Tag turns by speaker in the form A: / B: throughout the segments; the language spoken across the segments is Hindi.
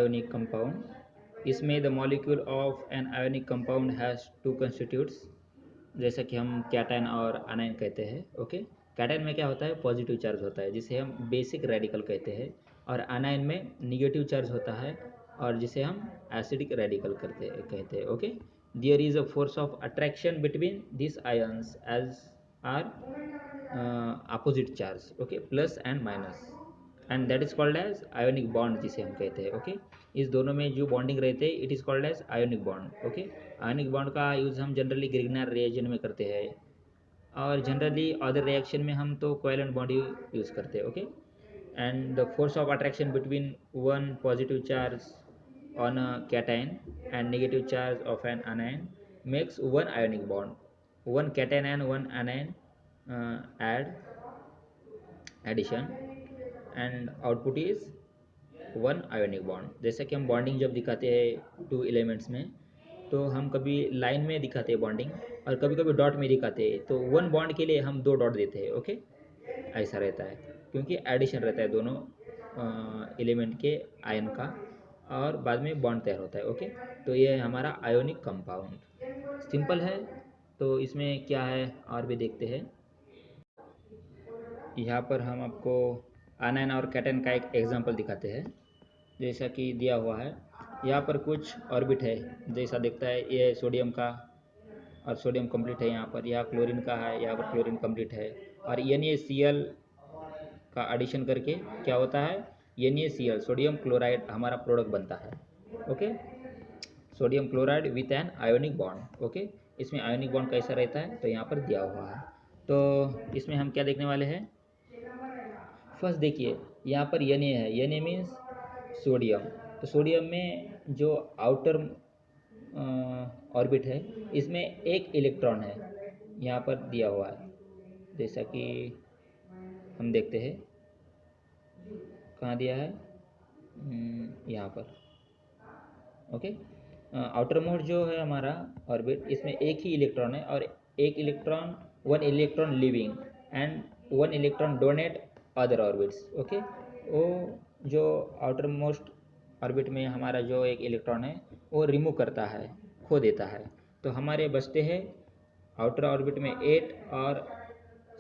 A: ionic compound. इसमें the molecule of an ionic compound has two constituents, जैसा कि हम कैटायन और अनायन कहते हैं. ओके, कैटायन में क्या होता है, पॉजिटिव चार्ज होता है जिसे हम बेसिक रेडिकल कहते हैं, और अनायन में निगेटिव चार्ज होता है और जिसे हम एसिडिक रेडिकल कहते हैं. Okay, there is a force of attraction between this ions as are opposite charge. Okay, plus and minus, and that is called as ionic bond जिसे हम कहते हैं. ओके, इस दोनों में जो बॉन्डिंग रहते हैं it is called as ionic bond. Okay, ionic bond का यूज़ हम जनरली ग्रिग्नार रिएक्शन में करते हैं, और जनरली अदर रिएक्शन में हम तो कोवेलेंट बॉन्ड यूज़ करते हैं. Okay, and the force of attraction between one positive charge on a cation and negative charge of an anion makes one ionic bond. One cation and one anion addition and output is one ionic bond. जैसा कि हम बॉन्डिंग जब दिखाते हैं टू एलिमेंट्स में, तो हम कभी लाइन में दिखाते हैं बॉन्डिंग और कभी कभी डॉट में दिखाते हैं. तो वन बॉन्ड के लिए हम दो डॉट देते हैं. ओके, ऐसा रहता है क्योंकि एडिशन रहता है दोनों एलिमेंट के आयन का, और बाद में बॉन्ड तैयार होता है. ओके, तो ये है हमारा आयोनिक कंपाउंड. सिंपल है. तो इसमें क्या है और भी देखते हैं. यहाँ पर हम आपको आनायन और कैटायन का एक एग्जांपल दिखाते हैं, जैसा कि दिया हुआ है. यहाँ पर कुछ ऑर्बिट है, जैसा दिखता है ये सोडियम का, और सोडियम कंप्लीट है यहाँ पर. यहाँ क्लोरीन का है, यहाँ पर क्लोरीन कंप्लीट है, और NaCl का एडिशन करके क्या होता है, NaCl सोडियम क्लोराइड हमारा प्रोडक्ट बनता है. Okay, sodium chloride with an ionic bond. Okay, इसमें आयोनिक बॉन्ड कैसा रहता है तो यहाँ पर दिया हुआ है. तो इसमें हम क्या देखने वाले हैं. फर्स्ट देखिए, यहाँ पर Na है. Na means sodium. तो सोडियम में जो आउटर ऑर्बिट है इसमें एक इलेक्ट्रॉन है, यहाँ पर दिया हुआ है. जैसा कि हम देखते हैं, कहाँ दिया है, यहाँ पर. ओके, आउटर मोस्ट जो है हमारा ऑर्बिट, इसमें एक ही इलेक्ट्रॉन है, और एक electron, one electron living and one electron donate other orbits. Okay, वो जो आउटर मोस्ट ऑर्बिट में हमारा जो एक इलेक्ट्रॉन है वो रिमूव करता है, खो देता है. तो हमारे बचते हैं आउटर ऑर्बिट में 8 और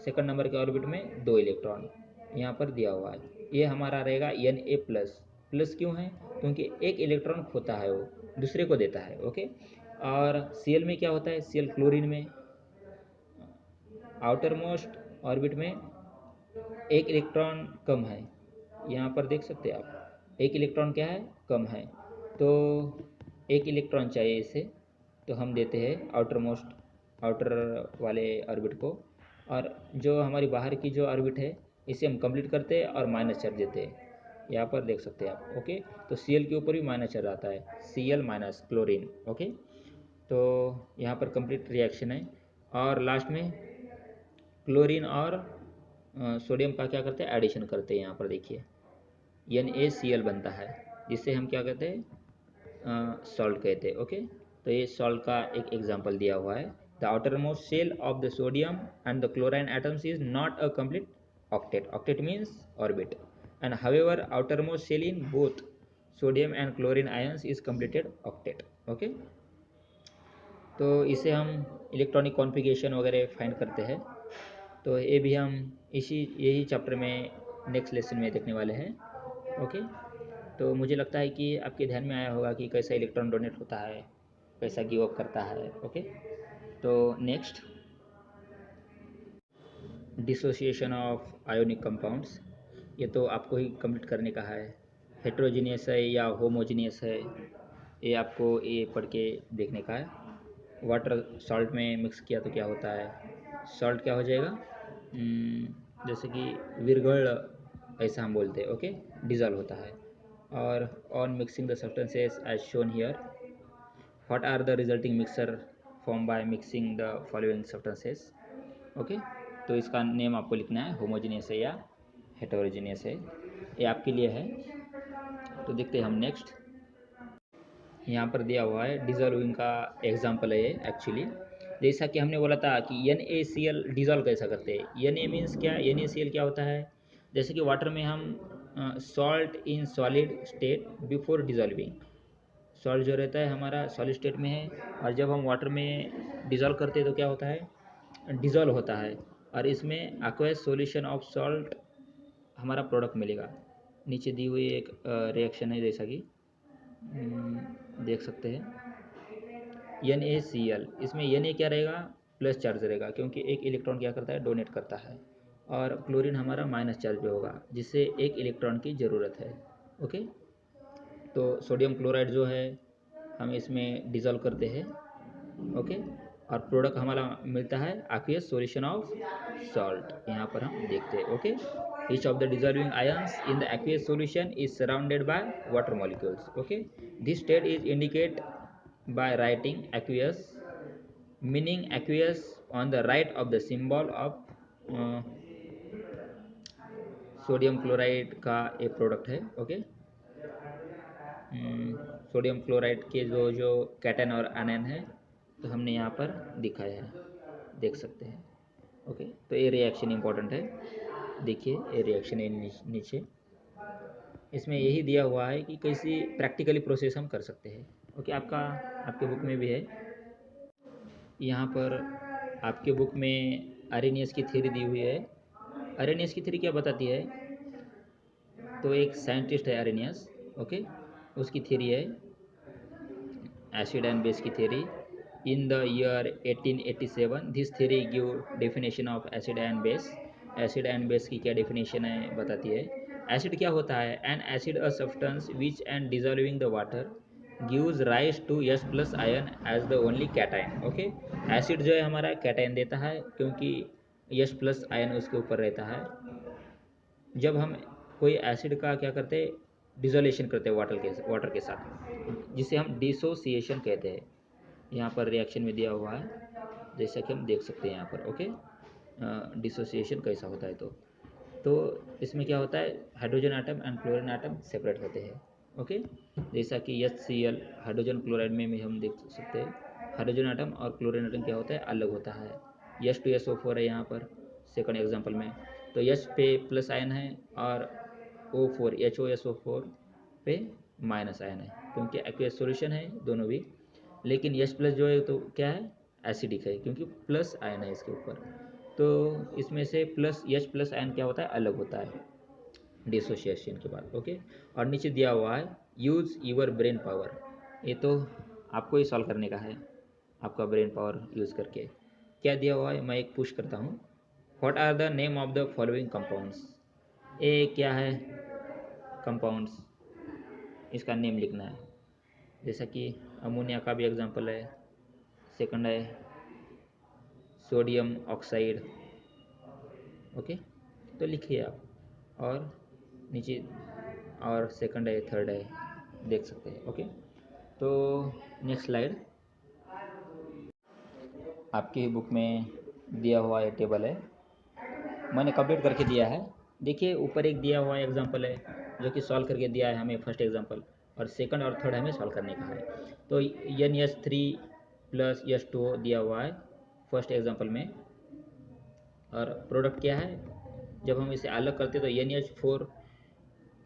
A: सेकंड नंबर के ऑर्बिट में 2 इलेक्ट्रॉन. यहाँ पर दिया हुआ है. ये हमारा रहेगा Na प्लस. प्लस क्यों है, क्योंकि एक इलेक्ट्रॉन खोता है, वो दूसरे को देता है. ओके, और Cl में क्या होता है, Cl क्लोरीन में आउटर मोस्ट ऑर्बिट में एक इलेक्ट्रॉन कम है. यहाँ पर देख सकते हैं आप, एक इलेक्ट्रॉन क्या है, कम है. तो एक इलेक्ट्रॉन चाहिए इसे, तो हम देते हैं आउटर वाले ऑर्बिट को, और जो हमारी बाहर की जो ऑर्बिट है इसे हम कंप्लीट करते हैं और माइनस चार्ज देते हैं. यहाँ पर देख सकते हैं आप. ओके, तो Cl के ऊपर भी माइनस चार्ज आता है, Cl माइनस क्लोरीन. ओके, तो यहाँ पर कंप्लीट रिएक्शन है, और लास्ट में क्लोरीन और सोडियम का क्या करते हैं, एडिशन करते हैं. यहाँ पर देखिए NaCl बनता है, जिससे हम क्या कहते हैं, सॉल्ट कहते हैं. ओके, तो ये सॉल्ट का एक एग्जांपल दिया हुआ है. The outer most shell of the sodium and the chlorine atoms is not a complete octet. Octet means orbit, and however outer most shell in both sodium and chlorine ions is completed octet. Okay, तो इसे हम इलेक्ट्रॉनिक कॉन्फ़िगरेशन वगैरह फाइंड करते हैं. तो ये भी हम यही चैप्टर में नेक्स्ट लेसन में देखने वाले हैं. ओके, तो मुझे लगता है कि आपके ध्यान में आया होगा कि कैसा इलेक्ट्रॉन डोनेट होता है, कैसा गिव अप करता है. ओके, तो next, dissociation of ionic compounds. ये तो आपको ही कंप्लीट करने का है. हेट्रोजीनियस है या होमोजीनियस है, ये आपको ये पढ़ के देखने का है. वाटर सॉल्ट में मिक्स किया तो क्या होता है, सॉल्ट क्या हो जाएगा, जैसे कि विरगड़ ऐसा हम बोलते हैं. ओके, डिजॉल्व होता है. और on mixing the substances as shown here, what are the resulting mixture form by mixing the following substances. Okay, तो इसका नेम आपको लिखना है, होमोजीनियस है या हेटेरोजीनियस है, ये आपके लिए है. तो देखते हैं हम नेक्स्ट. यहाँ पर दिया हुआ है डिजॉल्विंग का एग्जांपल है ये एक्चुअली. जैसा कि हमने बोला था कि NaCl डिजॉल्व कैसा करते हैं. Na मीन्स क्या, NaCl क्या होता है, जैसे कि वाटर में हम salt in solid state before dissolving. Salt जो रहता है हमारा सॉलिड स्टेट में है, और जब हम वाटर में डिजॉल्व करते हैं तो क्या होता है, डिजॉल्व होता है, और इसमें एक्वस सॉल्यूशन ऑफ सॉल्ट हमारा प्रोडक्ट मिलेगा। नीचे दी हुई एक रिएक्शन है, जैसा कि देख सकते हैं NaCl। इसमें Na क्या रहेगा, प्लस चार्ज रहेगा, क्योंकि एक इलेक्ट्रॉन क्या करता है, डोनेट करता है, और क्लोरीन हमारा माइनस चार्ज पे होगा, जिससे एक इलेक्ट्रॉन की ज़रूरत है। ओके, तो सोडियम क्लोराइड जो है हम इसमें डिज़ोल्व करते हैं। ओके, और प्रोडक्ट हमारा मिलता है aqueous solution ऑफ सॉल्ट, यहाँ पर हम देखते हैं। Okay, each of the dissolving ions in the aqueous solution is surrounded by water molecules. Okay, this state is indicated by writing aqueous, meaning aqueous on the right of the symbol of sodium chloride का एक प्रोडक्ट है। ओके, सोडियम क्लोराइड के जो कैटन और आयन है, तो हमने यहाँ पर दिखाया है, देख सकते हैं। ओके, तो ये रिएक्शन इंपॉर्टेंट है, देखिए ये रिएक्शन है नीचे, इसमें यही दिया हुआ है कि कैसी प्रैक्टिकली प्रोसेस हम कर सकते हैं। ओके, आपके बुक में भी है, यहाँ पर आपके बुक में आर्हेनियस की थ्योरी दी हुई है। आर्हेनियस की थ्योरी क्या बताती है, तो एक साइंटिस्ट है आर्हेनियस। ओके, उसकी थ्योरी है एसिड एंड बेस की theory. In the year 1887 this theory give definition of acid and base. Acid and base की क्या डेफिनेशन है बताती है। एसिड क्या होता है, an acid a substance which and dissolving the water gives rise to H plus ion as the only cation. Okay, acid जो है हमारा कैटायन देता है, क्योंकि H प्लस आयन उसके ऊपर रहता है। जब हम कोई एसिड का क्या करते हैं, डिजोलेशन करते हैं वाटर के साथ, जिसे हम डिसोसिएशन कहते हैं। यहाँ पर रिएक्शन में दिया हुआ है, जैसा कि हम देख सकते हैं यहाँ पर। ओके, डिसोसिएशन कैसा होता है, तो इसमें क्या होता है, hydrogen atom and chlorine atom separate होते हैं। ओके, जैसा कि HCl हाइड्रोजन क्लोराइड में भी हम देख सकते हैं, हाइड्रोजन आटम और क्लोरीन आटम क्या होता है, अलग होता है। H2SO4 है यहाँ पर सेकंड एग्जांपल में, तो H पे प्लस आयन है, और O4 HOSO4 पे माइनस आयन है, क्योंकि एक्वस सॉल्यूशन है दोनों भी। लेकिन H प्लस जो है तो क्या है, एसिडिक है, क्योंकि प्लस आयन है इसके ऊपर। तो इसमें से प्लस H प्लस आयन क्या होता है, अलग होता है डिसोसिएशन के बाद। ओके, और नीचे दिया हुआ है यूज़ यूर ब्रेन पावर। ये तो आपको ही सॉल्व करने का है, आपका ब्रेन पावर यूज़ करके। क्या दिया हुआ है, मैं एक पुश करता हूँ। What are the name of the following compounds. A क्या है, कंपाउंड्स, इसका नेम लिखना है। जैसा कि अमोनिया का भी एग्जांपल है, सेकंड है सोडियम ऑक्साइड। ओके, तो लिखिए आप, और नीचे और सेकंड है, थर्ड है, देख सकते हैं। ओके, तो नेक्स्ट स्लाइड, आपकी बुक में दिया हुआ ये टेबल है, मैंने कंप्लीट करके दिया है। देखिए ऊपर एक दिया हुआ एग्जांपल है, जो कि सॉल्व करके दिया है हमें फर्स्ट एग्जांपल, और सेकंड और थर्ड हमें सॉल्व करने का है। तो NH3 प्लस H2O दिया हुआ है फर्स्ट एग्जांपल में, और प्रोडक्ट क्या है, जब हम इसे अलग करते तो NH4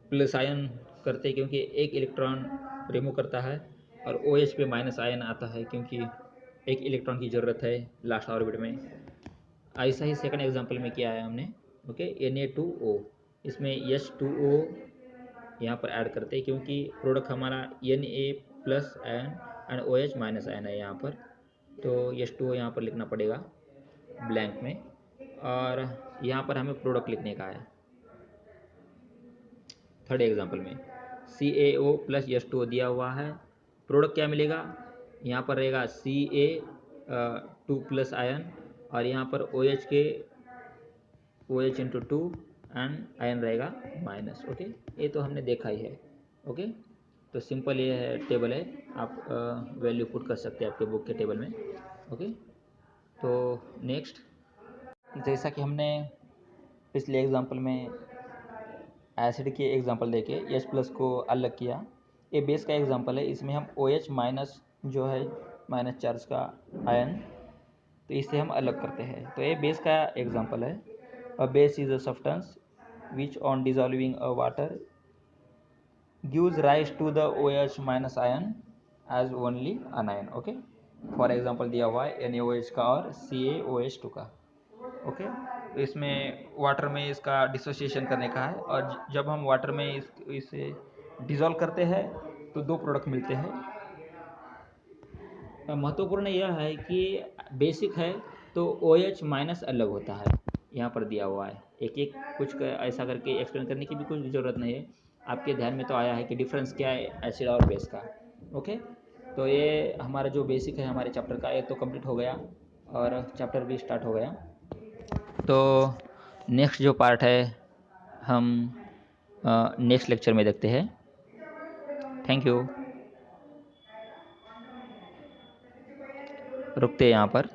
A: प्लस आयन करते, क्योंकि एक इलेक्ट्रॉन रिमूव करता है, और OH पे माइनस आयन आता है, क्योंकि एक इलेक्ट्रॉन की ज़रूरत है लास्ट ऑर्बिट में। ऐसा ही सेकंड एग्जांपल में किया है हमने। ओके, Na2O, इसमें H2O यहाँ पर ऐड करते हैं, क्योंकि प्रोडक्ट हमारा Na plus ion and OH minus ion है यहाँ पर, तो H2O यहाँ पर लिखना पड़ेगा ब्लैंक में, और यहाँ पर हमें प्रोडक्ट लिखने का है। थर्ड एग्जांपल में CaO प्लस H2O दिया हुआ है, प्रोडक्ट क्या मिलेगा, यहाँ पर रहेगा Ca2 प्लस आयन, और यहाँ पर OH के OH इंटू 2 एंड आयन रहेगा माइनस। ओके, ये तो हमने देखा ही है। ओके, तो सिंपल ये है टेबल है, आप वैल्यू पुट कर सकते हैं आपके बुक के टेबल में। ओके, तो नेक्स्ट, जैसा कि हमने पिछले एग्जांपल में एसिड के एग्जांपल देके H प्लस को अलग किया, ये बेस का एग्जांपल है, इसमें हम OH माइनस जो है माइनस चार्ज का आयन, तो इसे हम अलग करते हैं, तो ये बेस का एग्जांपल है। A base is a substance which on dissolving a water gives rise to the OH minus ion as only anion. Okay, for example दिया हुआ है NaOH का और CaOH2 का। ओके, तो इसमें वाटर में इसका डिसोसिएशन करने का है, और जब हम वाटर में इसे डिजोल्व करते हैं तो दो प्रोडक्ट मिलते हैं। महत्वपूर्ण यह है कि बेसिक है तो OH माइनस अलग होता है, यहाँ पर दिया हुआ है। एक एक कुछ ऐसा करके एक्सप्लेन करने की भी कुछ ज़रूरत नहीं है, आपके ध्यान में तो आया है कि डिफरेंस क्या है एसिड और बेस का। ओके, तो ये हमारा जो बेसिक है हमारे चैप्टर का, ये तो कंप्लीट हो गया और चैप्टर भी स्टार्ट हो गया। तो नेक्स्ट जो पार्ट है हम नेक्स्ट लेक्चर में देखते हैं। Thank you. रुकते हैं यहाँ पर।